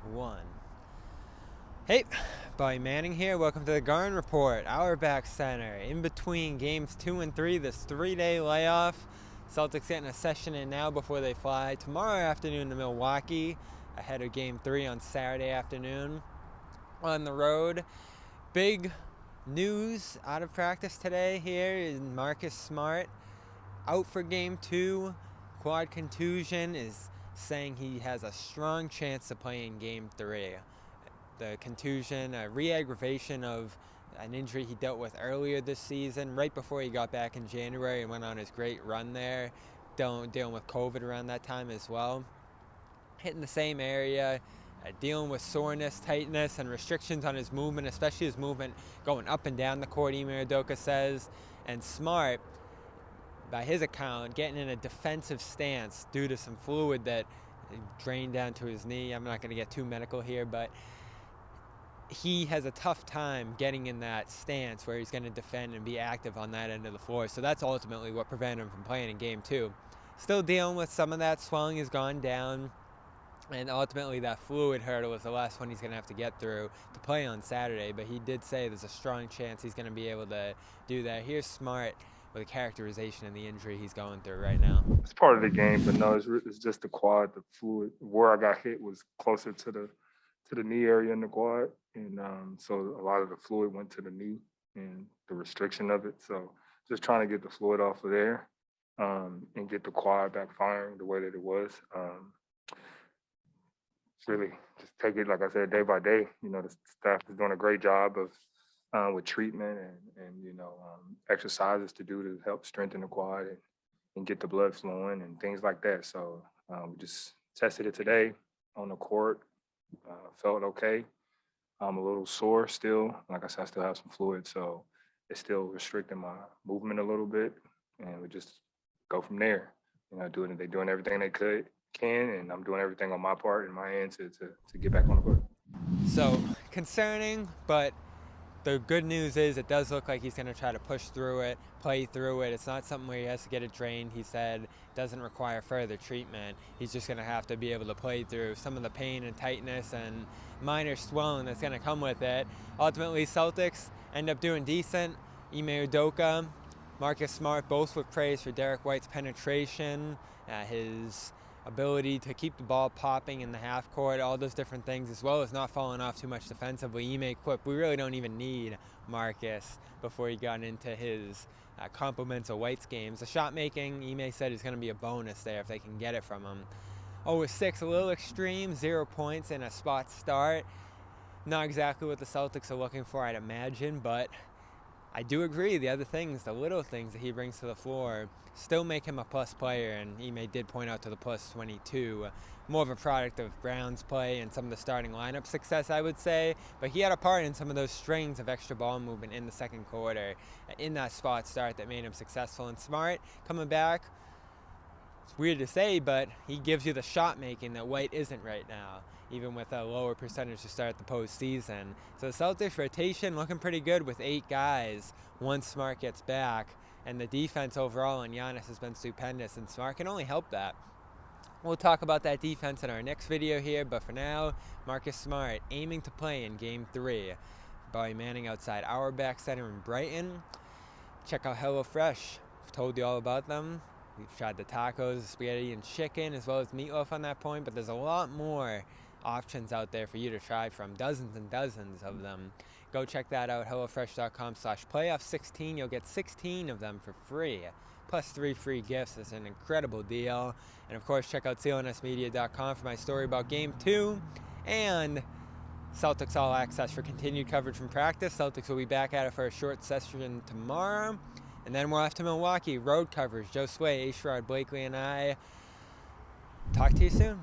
One. Hey, Bobby Manning here. Welcome to the Garden Report, Auerbach Center. In between games 2 and 3, this 3-day layoff. Celtics getting a session in now before they fly tomorrow afternoon to Milwaukee, ahead of game 3 on Saturday afternoon. On the road, big news out of practice today here is Marcus Smart out for game 2. Quad contusion, is saying he has a strong chance to play in game 3. The contusion, a re-aggravation of an injury he dealt with earlier this season, right before he got back in January and went on his great run there, dealing with COVID around that time as well. Hitting the same area, dealing with soreness, tightness, and restrictions on his movement, especially his movement going up and down the court, Ime Udoka says. And Smart, by his account, getting in a defensive stance due to some fluid that drained down to his knee. I'm not going to get too medical here, but he has a tough time getting in that stance where he's going to defend and be active on that end of the floor. So that's ultimately what prevented him from playing in game 2. Still dealing with some of that. Swelling has gone down, and ultimately that fluid hurdle is the last one he's going to have to get through to play on Saturday. But he did say there's a strong chance he's going to be able to do that. Here's Smart with a characterization of the injury he's going through right now. It's part of the game, but no, it's just the quad, the fluid. Where I got hit was closer to the knee area in the quad, and so a lot of the fluid went to the knee and the restriction of it. So just trying to get the fluid off of there and get the quad back firing the way that it was. Really just take it, like I said, day by day. You know, the staff is doing a great job of with treatment and exercises to do to help strengthen the quad and get the blood flowing and things like that. So we just tested it today on the court. Felt okay. I'm a little sore still. Like I said, I still have some fluid, so it's still restricting my movement a little bit. And we just go from there. You know, they're doing everything they can, and I'm doing everything on my part and my end to get back on the court. So concerning, but the good news is it does look like he's going to try to push through it, play through it. It's not something where he has to get it drained. He said it doesn't require further treatment. He's just going to have to be able to play through some of the pain and tightness and minor swelling that's going to come with it. Ultimately, Celtics end up doing decent. Ime Udoka, Marcus Smart, both with praise for Derek White's penetration, his ability to keep the ball popping in the half court, all those different things, as well as not falling off too much defensively. Ime quipped, we really don't even need Marcus before he got into his compliments of White's games. The shot making, Ime said, is going to be a bonus there if they can get it from him. 0-6, a little extreme, 0 points in a spot start. Not exactly what the Celtics are looking for, I'd imagine, but I do agree the other things, the little things that he brings to the floor, still make him a plus player, and Ime did point out to the plus 22. More of a product of Brown's play and some of the starting lineup success, I would say, but he had a part in some of those strings of extra ball movement in the second quarter in that spot start that made him successful. And Smart coming back, it's weird to say, but he gives you the shot making that White isn't right now, even with a lower percentage to start the postseason. So the Celtics rotation looking pretty good with 8 guys once Smart gets back. And the defense overall on Giannis has been stupendous, and Smart can only help that. We'll talk about that defense in our next video here, but for now, Marcus Smart aiming to play in Game 3. Bobby Manning outside Auerbach Center in Brighton. Check out HelloFresh. I've told you all about them. We've tried the tacos, spaghetti, and chicken, as well as meatloaf on that point, but there's a lot more options out there for you to try from, dozens and dozens of them. Go check that out, hellofresh.com/playoff16. You'll get 16 of them for free, plus 3 free gifts. It's an incredible deal. And of course, check out CLNSmedia.com for my story about Game 2 and Celtics All Access for continued coverage from practice. Celtics will be back at it for a short session tomorrow. And then we're off to Milwaukee, road coverage. Joe Sway, Ashrod Blakely, and I. Talk to you soon.